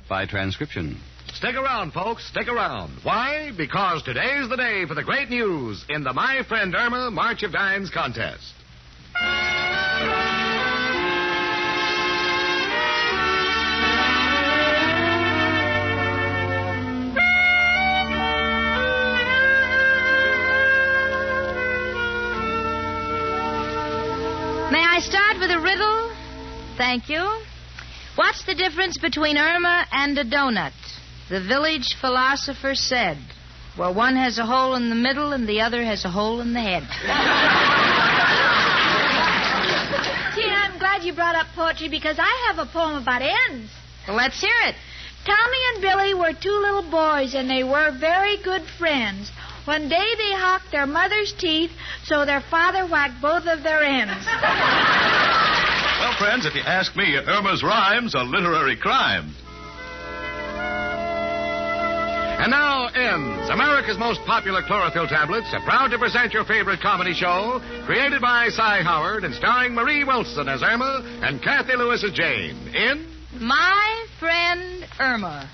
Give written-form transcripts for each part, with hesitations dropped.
by transcription. Stick around, folks. Stick around. Why? Because today's the day for the great news in the My Friend Irma March of Dimes contest. May I start with a riddle? Thank you. What's the difference between Irma and a donut? The village philosopher said, well, one has a hole in the middle and the other has a hole in the head. Gee, I'm glad you brought up poetry because I have a poem about ends. Well, let's hear it. Tommy and Billy were two little boys, and they were very good friends. One day they hawked their mother's teeth, so their father whacked both of their ends. Well, friends, if you ask me, Irma's rhymes are literary crimes. And now, Ends, America's most popular chlorophyll tablets, are proud to present your favorite comedy show, created by Cy Howard and starring Marie Wilson as Irma and Cathy Lewis as Jane, in My Friend Irma.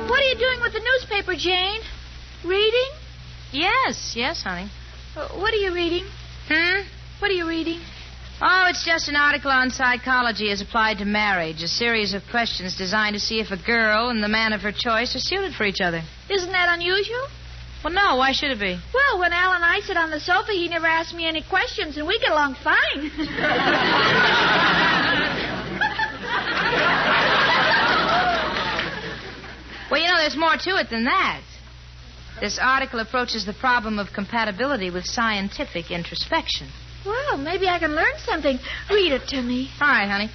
What are you doing with the newspaper, Jane? Reading? Yes, honey. What are you reading? What are you reading? Oh, it's just an article on psychology as applied to marriage, a series of questions designed to see if a girl and the man of her choice are suited for each other. Isn't that unusual? Well, no, why should it be? Well, when Al and I sit on the sofa, he never asks me any questions, and we get along fine. Well, you know, there's more to it than that. This article approaches the problem of compatibility with scientific introspection. Well, maybe I can learn something. Read it to me. All right, honey.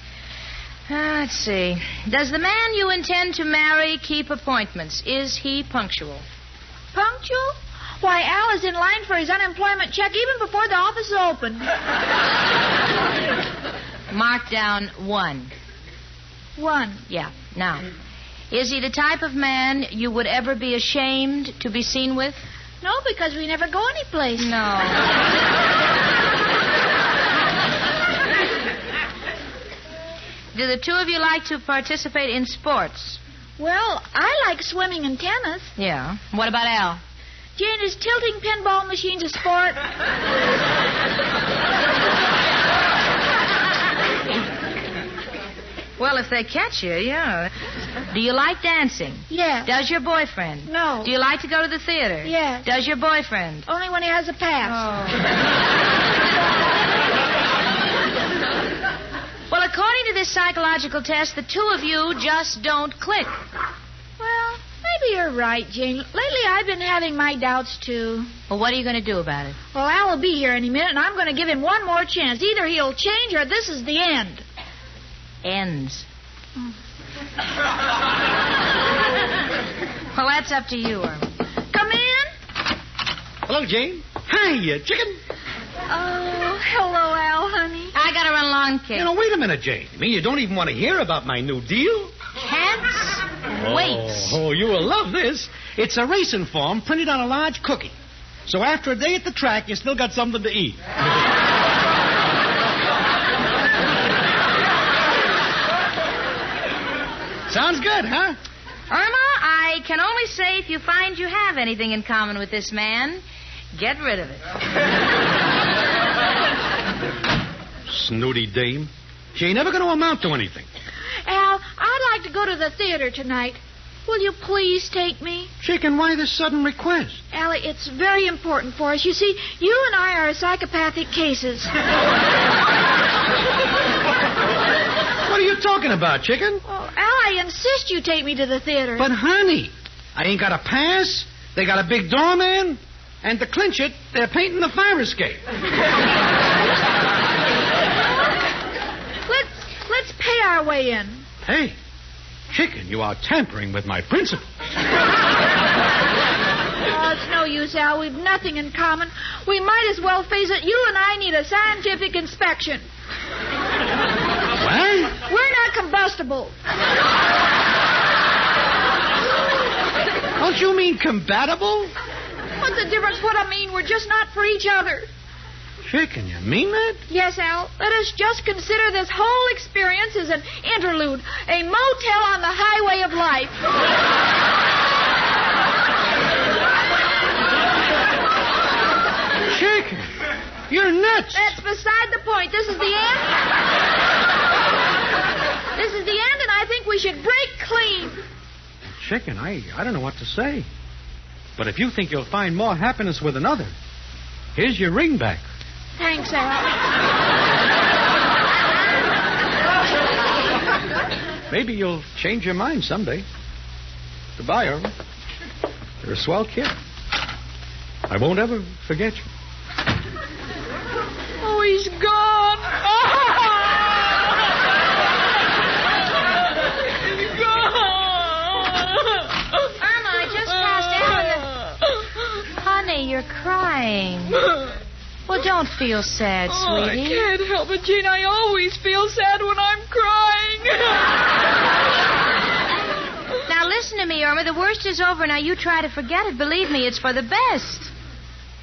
Let's see. Does the man you intend to marry keep appointments? Is he punctual? Punctual? Why, Al is in line for his unemployment check even before the office is open. Mark down 1. 1. Yeah, now. Is he the type of man you would ever be ashamed to be seen with? No, because we never go anyplace. No. Do the two of you like to participate in sports? Well, I like swimming and tennis. Yeah. What about Al? Jane, is tilting pinball machines a sport? Well, if they catch you, yeah. Do you like dancing? Yeah. Does your boyfriend? No. Do you like to go to the theater? Yeah. Does your boyfriend? Only when he has a pass. Oh. Well, according to this psychological test, the two of you just don't click. Well, maybe you're right, Jane. Lately, I've been having my doubts, too. Well, what are you going to do about it? Well, Al will be here any minute, and I'm going to give him one more chance. Either he'll change or this is the end. Ends. Well, that's up to you, Irma. Come in. Hello, Jane. Hi, chicken. Oh, hello, Al, honey. I got to run along, kid. You know, wait a minute, Jane. I mean, you don't even want to hear about my new deal? Can't wait. Oh, you will love this. It's a racing form printed on a large cookie. So after a day at the track, you still got something to eat. Sounds good, huh? Irma, I can only say if you find you have anything in common with this man, get rid of it. Snooty dame. She ain't never going to amount to anything. Al, I'd like to go to the theater tonight. Will you please take me? Chicken, why this sudden request? Allie, it's very important for us. You see, you and I are psychopathic cases. What are you talking about, chicken? Oh, Al, I insist you take me to the theater. But, honey, I ain't got a pass. They got a big doorman. And to clinch it, they're painting the fire escape. Let's pay our way in. Hey, chicken, you are tampering with my principles. Oh, it's no use, Al. We've nothing in common. We might as well face it. You and I need a scientific inspection. What? We're not combustible. Don't you mean compatible? What's the difference? What I mean, we're just not for each other. Chicken, you mean that? Yes, Al. Let us just consider this whole experience as an interlude, a motel on the highway of life. Chicken, you're nuts. That's beside the point. This is the end. This is the end, and I think we should break clean. Chicken, I don't know what to say. But if you think you'll find more happiness with another, here's your ring back. Thanks, Al. Maybe you'll change your mind someday. Goodbye, Irma. You're a swell kid. I won't ever forget you. Oh, he's gone. He's gone. Irma, I just passed out. Honey, you're crying. Well, don't feel sad, sweetie. I can't help it, Jane. I always feel sad when I'm crying. Now, listen to me, Irma. The worst is over. Now, you try to forget it. Believe me, it's for the best.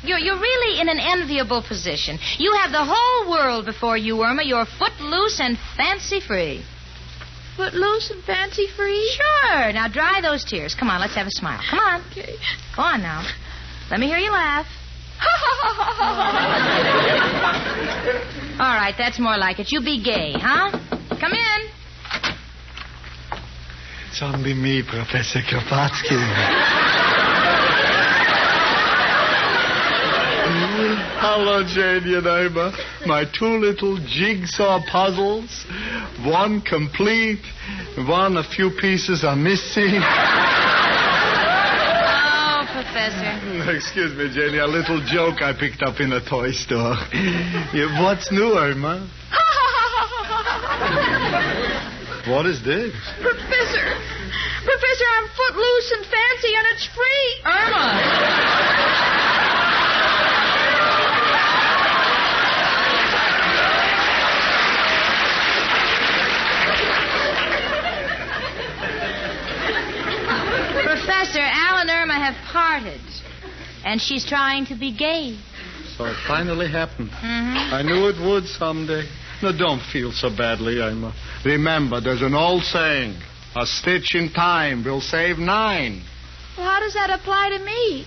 You're really in an enviable position. You have the whole world before you, Irma. You're footloose and fancy-free. Footloose and fancy-free? Sure. Now, dry those tears. Come on, let's have a smile. Come on. Okay. Go on now. Let me hear you laugh. All right, that's more like it. You be gay, huh? Come in. It's only me, Professor Kropotkin. Hello, Jane and Irma. My two little jigsaw puzzles. One complete, one a few pieces are missing. Professor. Excuse me, Jenny, a little joke I picked up in a toy store. Yeah, what's new, Irma? What is this? Professor, I'm footloose and fancy, and it's free. Irma! Professor, Al and Irma have parted, and she's trying to be gay. So it finally happened. Mm-hmm. I knew it would someday. No, don't feel so badly, Irma. Remember, there's an old saying, a stitch in time will save 9. Well, how does that apply to me?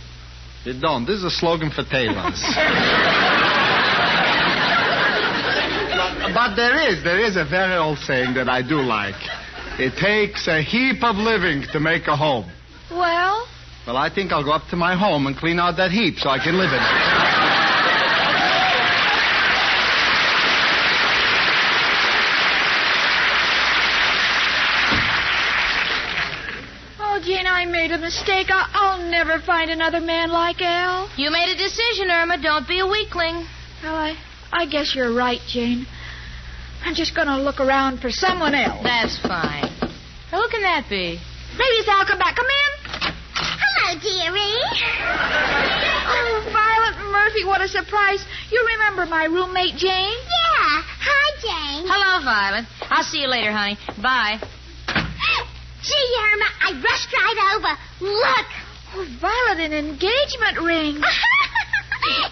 It don't. This is a slogan for tailors. But there is a very old saying that I do like. It takes a heap of living to make a home. Well? Well, I think I'll go up to my home and clean out that heap so I can live in it. Oh, Jane, I made a mistake. I'll never find another man like Al. You made a decision, Irma. Don't be a weakling. Well, I guess you're right, Jane. I'm just going to look around for someone else. That's fine. Now, who can that be? Maybe it's Al. Come back. Come in. Hello, dearie. Oh, Violet Murphy, what a surprise. You remember my roommate, Jane? Yeah. Hi, Jane. Hello, Violet. I'll see you later, honey. Bye. Gee, Irma, I rushed right over. Look. Oh, Violet, an engagement ring.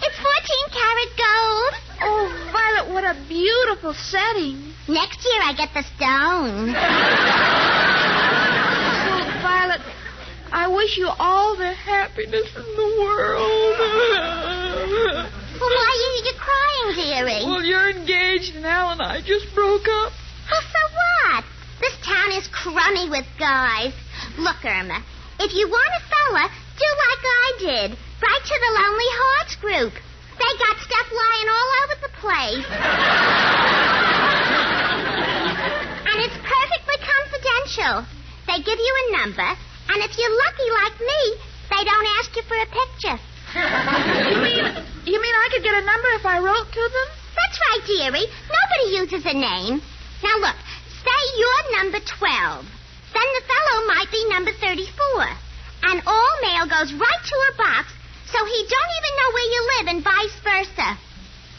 It's 14-karat gold. Oh, Violet, what a beautiful setting. Next year I get the stone. Oh, Violet, I wish you all the happiness in the world. Well, why are you crying, dearie? Well, you're engaged, and Al and I just broke up. Well, so what? This town is crummy with guys. Look, Irma, if you want a fella, do like I did. Write to the Lonely Hearts group. They got stuff lying all over the place. And it's perfectly confidential. They give you a number, and if you're lucky like me, they don't ask you for a picture. You mean I could get a number if I wrote to them? That's right, dearie. Nobody uses a name. Now, look, say you're number 12. Then the fellow might be number 34. And all mail goes right to a box, so he don't even know where you live and vice versa.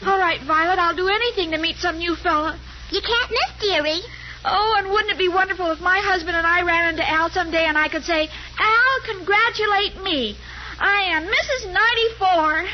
All right, Violet, I'll do anything to meet some new fella. You can't miss, dearie. Oh, and wouldn't it be wonderful if my husband and I ran into Al someday and I could say, Al, congratulate me. I am Mrs. 94.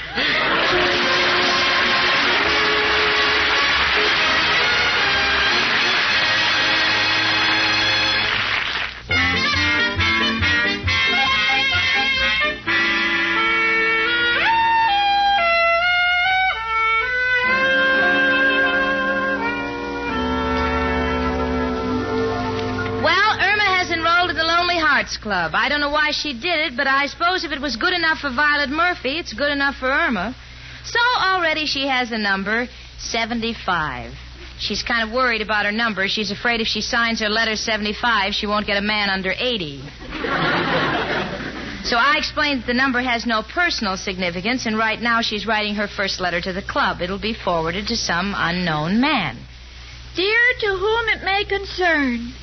Club. I don't know why she did it, but I suppose if it was good enough for Violet Murphy, it's good enough for Irma. So already she has the number 75. She's kind of worried about her number. She's afraid if she signs her letter 75, she won't get a man under 80. So I explained that the number has no personal significance, and right now she's writing her first letter to the club. It'll be forwarded to some unknown man. Dear to whom it may concern,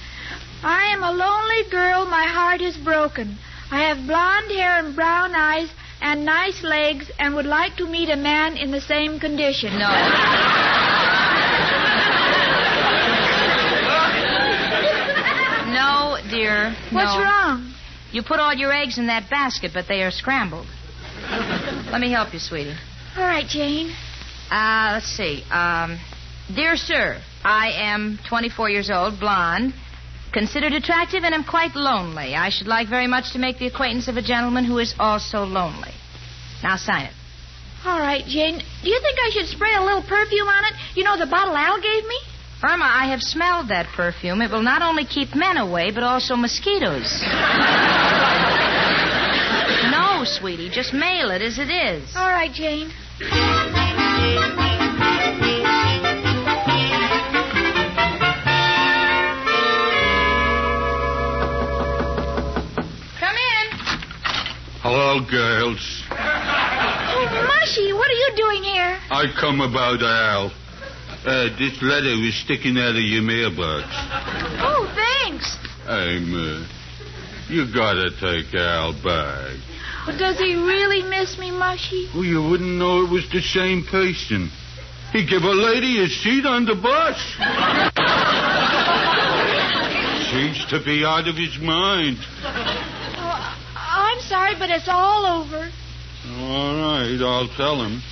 I am a lonely girl, my heart is broken. I have blonde hair and brown eyes and nice legs and would like to meet a man in the same condition. No. No, dear. What's wrong? You put all your eggs in that basket, but they are scrambled. Let me help you, sweetie. All right, Jane. Let's see. Dear sir, I am 24 years old, blonde, considered attractive, and am quite lonely. I should like very much to make the acquaintance of a gentleman who is also lonely. Now sign it. All right, Jane. Do you think I should spray a little perfume on it? You know, the bottle Al gave me? Irma, I have smelled that perfume. It will not only keep men away, but also mosquitoes. No, sweetie, just mail it as it is. All right, Jane. Hello, girls. Oh, Mushy, what are you doing here? I come about Al. This letter is sticking out of your mailbox. Oh, thanks. Irma, you gotta take Al back. Well, does he really miss me, Mushy? Well, you wouldn't know it was the same person. He gave a lady a seat on the bus. Seems to be out of his mind. I'm sorry, but it's all over. All right, I'll tell him.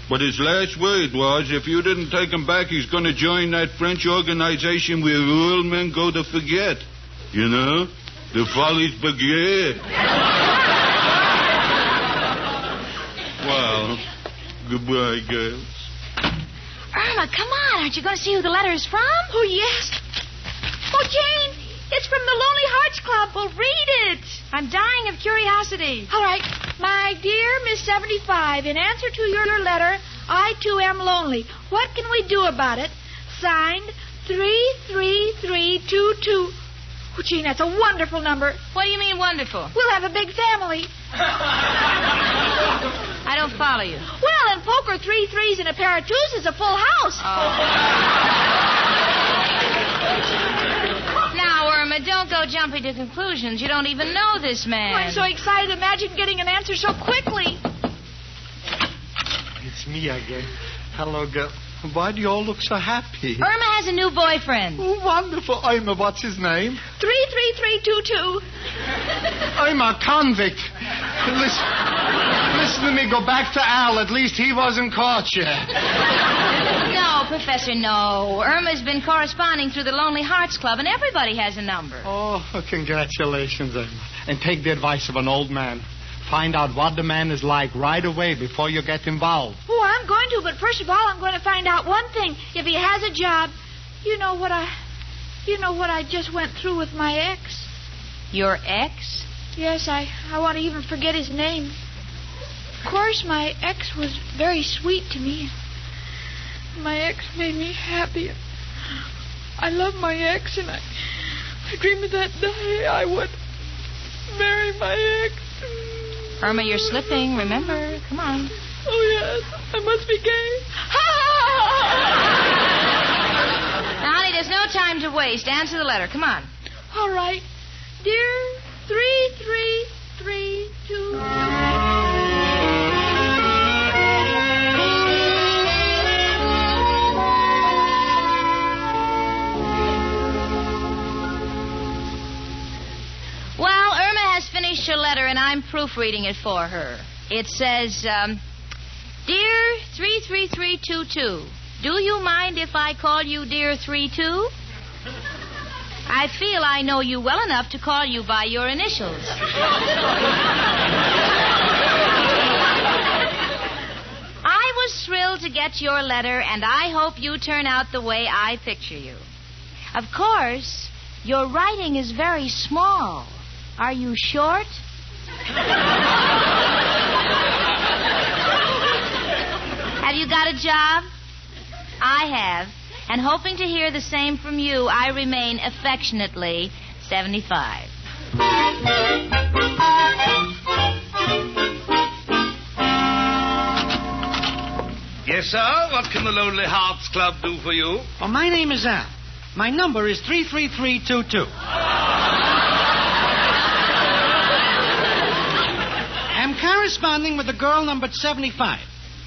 But his last word was, if you didn't take him back, he's going to join that French organization where real men go to forget. You know? The Folies Bergère. Well, goodbye, girls. Irma, come on. Aren't you going to see who the letter is from? Oh, yes. Oh, Jane, it's from the Lonely Hearts Club. Well, read it. I'm dying of curiosity. All right. My dear Miss 75, in answer to your letter, I, too, am lonely. What can we do about it? Signed, 33322. Oh, Gene, that's a wonderful number. What do you mean wonderful? We'll have a big family. I don't follow you. Well, in poker, 3 threes and a pair of twos is a full house. Now, Irma, don't go jumping to conclusions. You don't even know this man. Oh, I'm so excited. Imagine getting an answer so quickly. It's me again. Hello, girl. Why do you all look so happy? Irma has a new boyfriend. Oh, wonderful. Irma, what's his name? 33322. Irma, convict. Listen to me. Go back to Al. At least he wasn't caught yet. No, Professor, no. Irma's been corresponding through the Lonely Hearts Club, and everybody has a number. Oh, congratulations, Irma. And take the advice of an old man. Find out what the man is like right away before you get involved. Oh, I'm going to, but first of all, I'm going to find out one thing. If he has a job, you know what I just went through with my ex. Your ex? Yes, I want to even forget his name. Of course, my ex was very sweet to me. My ex made me happy. I love my ex, and I dreamed of that day I would marry my ex. Irma, you're slipping, remember? Come on. Oh, yes. I must be gay. Now, honey, there's no time to waste. Answer the letter. Come on. All right. Dear 3332. finished her letter, and I'm proofreading it for her. It says, Dear 33322, do you mind if I call you Dear 32? I feel I know you well enough to call you by your initials. I was thrilled to get your letter, and I hope you turn out the way I picture you. Of course, your writing is very small. Are you short? Have you got a job? I have. And hoping to hear the same from you, I remain affectionately 75. Yes, sir? What can the Lonely Hearts Club do for you? Well, my name is Al. My number is 33322. I'm corresponding with a girl numbered 75.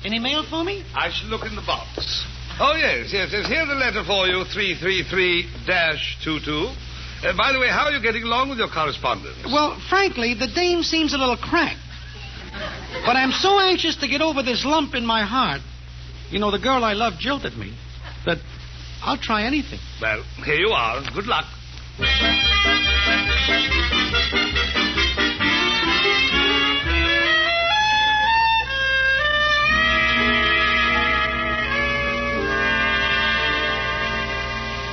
Any mail for me? I shall look in the box. Oh, yes. Here's a letter for you, 333-22. By the way, how are you getting along with your correspondence? Well, frankly, the dame seems a little cracked. But I'm so anxious to get over this lump in my heart. You know, the girl I love jilted me. That I'll try anything. Well, here you are. Good luck.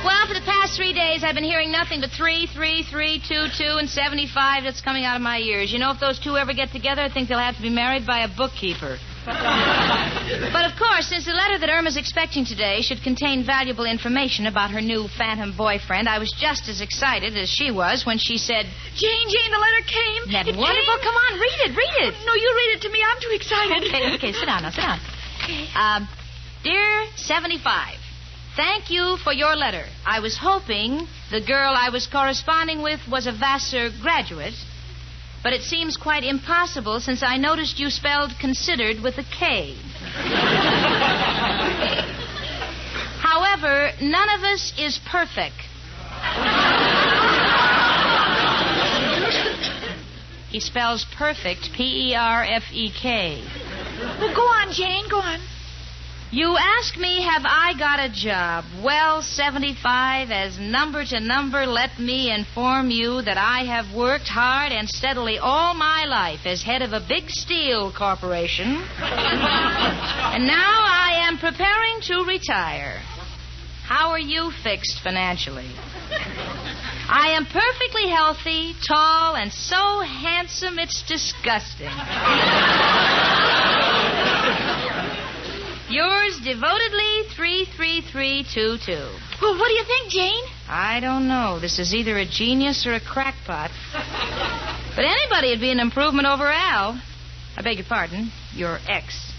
Well, for the past 3 days, I've been hearing nothing but 33322 and 75 that's coming out of my ears. You know, if those two ever get together, I think they'll have to be married by a bookkeeper. But, of course, since the letter that Irma's expecting today should contain valuable information about her new phantom boyfriend, I was just as excited as she was when she said, Jane, the letter came. That It wonderful. came. Come on, read it. No, you read it to me. I'm too excited. Okay, sit down now, sit down. Okay. Dear 75, thank you for your letter. I was hoping the girl I was corresponding with was a Vassar graduate, but it seems quite impossible since I noticed you spelled considered with a K. However, none of us is perfect. He spells perfect, P-E-R-F-E-K. Well, go on, Jane, go on. You ask me, have I got a job? Well, 75, as number to number, let me inform you that I have worked hard and steadily all my life as head of a big steel corporation. And now I am preparing to retire. How are you fixed financially? I am perfectly healthy, tall, and so handsome it's disgusting. Yours devotedly, 33322. Well, what do you think, Jane? I don't know. This is either a genius or a crackpot. But anybody would be an improvement over Al. I beg your pardon, your ex.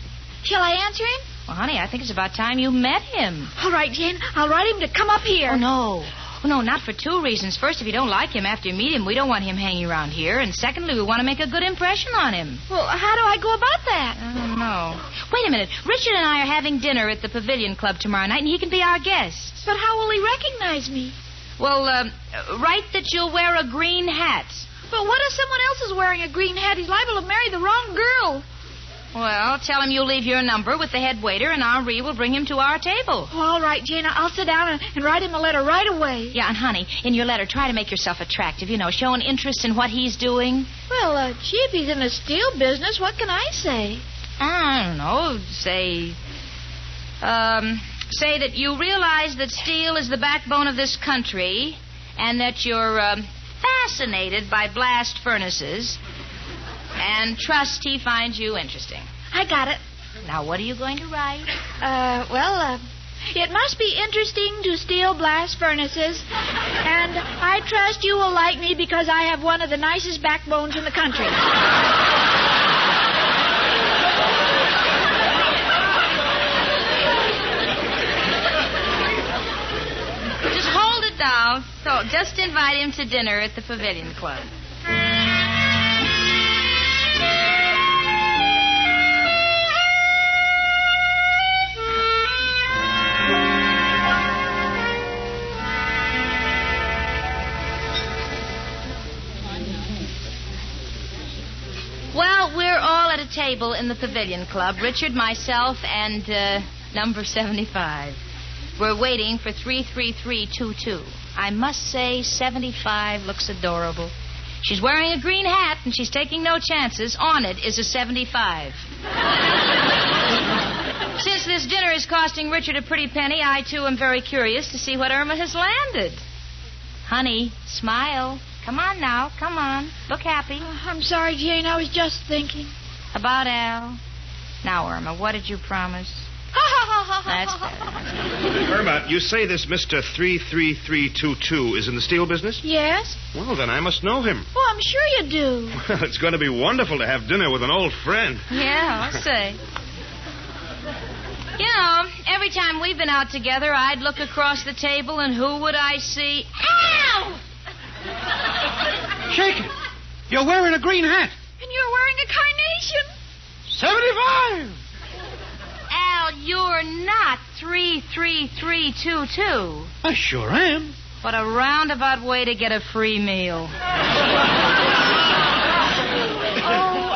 Shall I answer him? Well, honey, I think it's about time you met him. All right, Jane. I'll write him to come up here. Oh, no. Oh, no, not for two reasons. First, if you don't like him after you meet him, we don't want him hanging around here. And secondly, we want to make a good impression on him. Well, how do I go about that? I don't know. Wait a minute. Richard and I are having dinner at the Pavilion Club tomorrow night, and he can be our guest. But how will he recognize me? Well, write that you'll wear a green hat. But what if someone else is wearing a green hat? He's liable to marry the wrong girl. Well, tell him you'll leave your number with the head waiter, and Henri will bring him to our table. Oh, all right, Jane. I'll sit down and write him a letter right away. Yeah, and honey, in your letter, try to make yourself attractive. You know, show an interest in what he's doing. Well, gee, if he's in the steel business, what can I say? I don't know. Say that you realize that steel is the backbone of this country, and that you're fascinated by blast furnaces, and trust he finds you interesting. I got it. Now, what are you going to write? It must be interesting to steel blast furnaces, and I trust you will like me because I have one of the nicest backbones in the country. Just hold it down. So, just invite him to dinner at the Pavilion Club. Well, we're all at a table in the Pavilion Club. Richard, myself, and number 75. We're waiting for 33322. I must say, 75 looks adorable. She's wearing a green hat, and she's taking no chances. On it is a 75. Since this dinner is costing Richard a pretty penny, I, too, am very curious to see what Irma has landed. Honey, smile. Come on now. Come on. Look happy. I'm sorry, Jane. I was just thinking. About Al. Now, Irma, what did you promise? That's better. Irma, you say this Mr. 33322 is in the steel business? Yes? Well, then I must know him. Oh, I'm sure you do. Well, it's going to be wonderful to have dinner with an old friend. Yeah, I'll say. You know, every time we've been out together, I'd look across the table, and who would I see? Ow! Shake it. You're wearing a green hat. And you're wearing a carnation. 75. Al, you're not 33322. I sure am. What a roundabout way to get a free meal. Oh,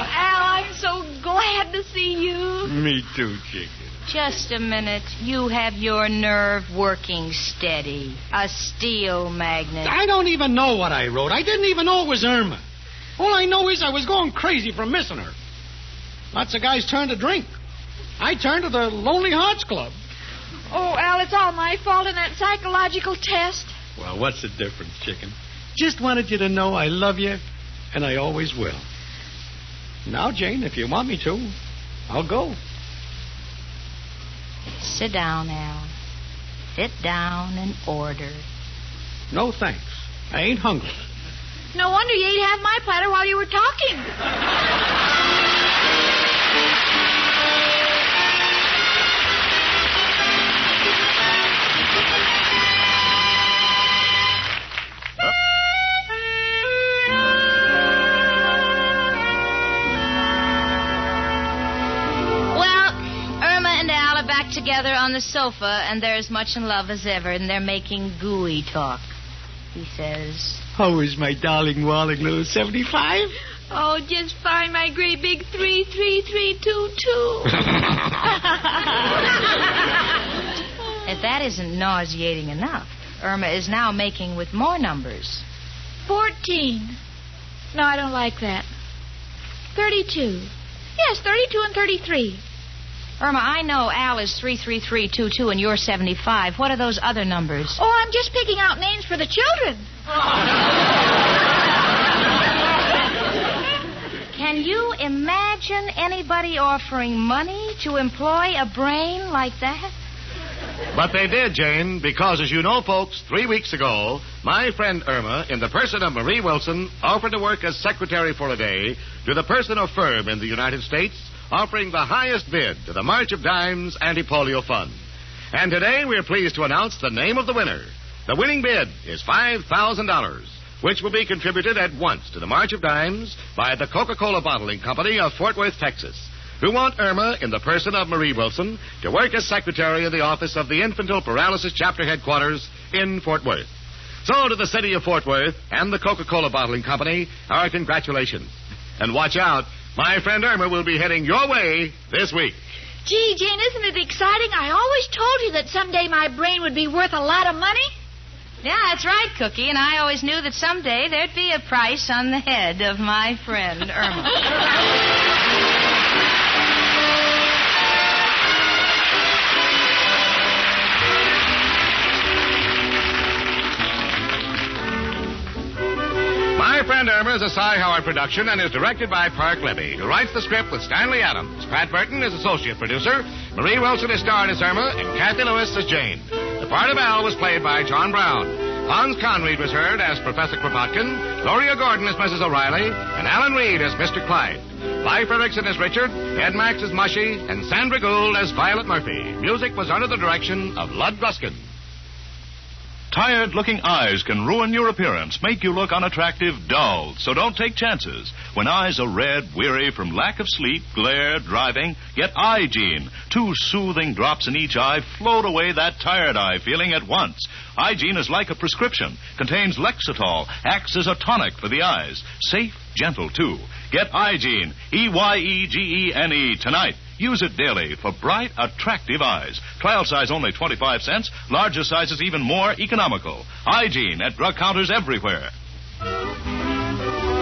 Al, I'm so glad to see you. Me too, chicken. Just a minute. You have your nerve working steady. A steel magnet. I don't even know what I wrote. I didn't even know it was Irma. All I know is I was going crazy from missing her. Lots of guys turn to drink. I turned to the Lonely Hearts Club. Oh, Al, it's all my fault in that psychological test. Well, what's the difference, chicken? Just wanted you to know I love you, and I always will. Now, Jane, if you want me to, I'll go. Sit down, Al. Sit down and order. No, thanks. I ain't hungry. No wonder you ate half my platter while you were talking. Together on the sofa, and they're as much in love as ever, and they're making gooey talk. He says, How is my darling, walling little 75? Oh, just fine, my great big 33322. If that isn't nauseating enough, Irma is now making with more numbers. 14. No, I don't like that. 32. Yes, 32 and 33. Irma, I know Al is 33322 and you're 75. What are those other numbers? Oh, I'm just picking out names for the children. Can you imagine anybody offering money to employ a brain like that? But they did, Jane, because, as you know, folks, 3 weeks ago, my friend Irma, in the person of Marie Wilson, offered to work as secretary for a day to the person of firm in the United States, offering the highest bid to the March of Dimes Anti-Polio Fund. And today we're pleased to announce the name of the winner. The winning bid is $5,000, which will be contributed at once to the March of Dimes by the Coca-Cola Bottling Company of Fort Worth, Texas, who want Irma, in the person of Marie Wilson, to work as secretary in the office of the Infantile Paralysis Chapter Headquarters in Fort Worth. So to the city of Fort Worth and the Coca-Cola Bottling Company, our congratulations. And watch out. My friend Irma will be heading your way this week. Gee, Jane, isn't it exciting? I always told you that someday my brain would be worth a lot of money. Yeah, that's right, Cookie, and I always knew that someday there'd be a price on the head of my friend Irma. My Friend Irma is a Cy Howard production and is directed by Park Levy, who writes the script with Stanley Adams. Pat Burton is associate producer. Marie Wilson is starred as Irma, and Cathy Lewis as Jane. The part of Al was played by John Brown. Hans Conreid was heard as Professor Kropotkin, Gloria Gordon as Mrs. O'Reilly, and Alan Reed as Mr. Clyde. Lief Erickson as Richard, Ed Max as Mushy, and Sandra Gould as Violet Murphy. Music was under the direction of Lud Gluskin. Tired-looking eyes can ruin your appearance, make you look unattractive, dull. So don't take chances. When eyes are red, weary from lack of sleep, glare, driving, get Eye-Gene. 2 soothing drops in each eye float away that tired eye feeling at once. Eye-Gene is like a prescription, contains Lexitol, acts as a tonic for the eyes. Safe, gentle, too. Get Eye-Gene, Eyegene, tonight. Use it daily for bright, attractive eyes. Trial size only 25 cents. Larger sizes even more economical. Eye-Gene at drug counters everywhere.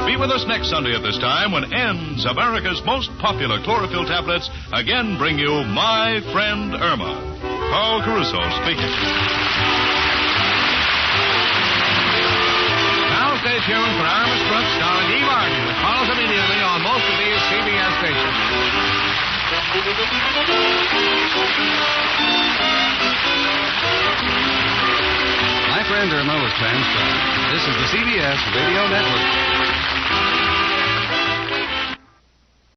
Be with us next Sunday at this time when ends America's most popular chlorophyll tablets again bring you My Friend Irma. Carl Caruso speaking. Now stay tuned for Irma's Crook starring Eve Arden, which follows immediately on most of these CBS stations. My Friend Irma was transcribed. This is the CBS Radio Network.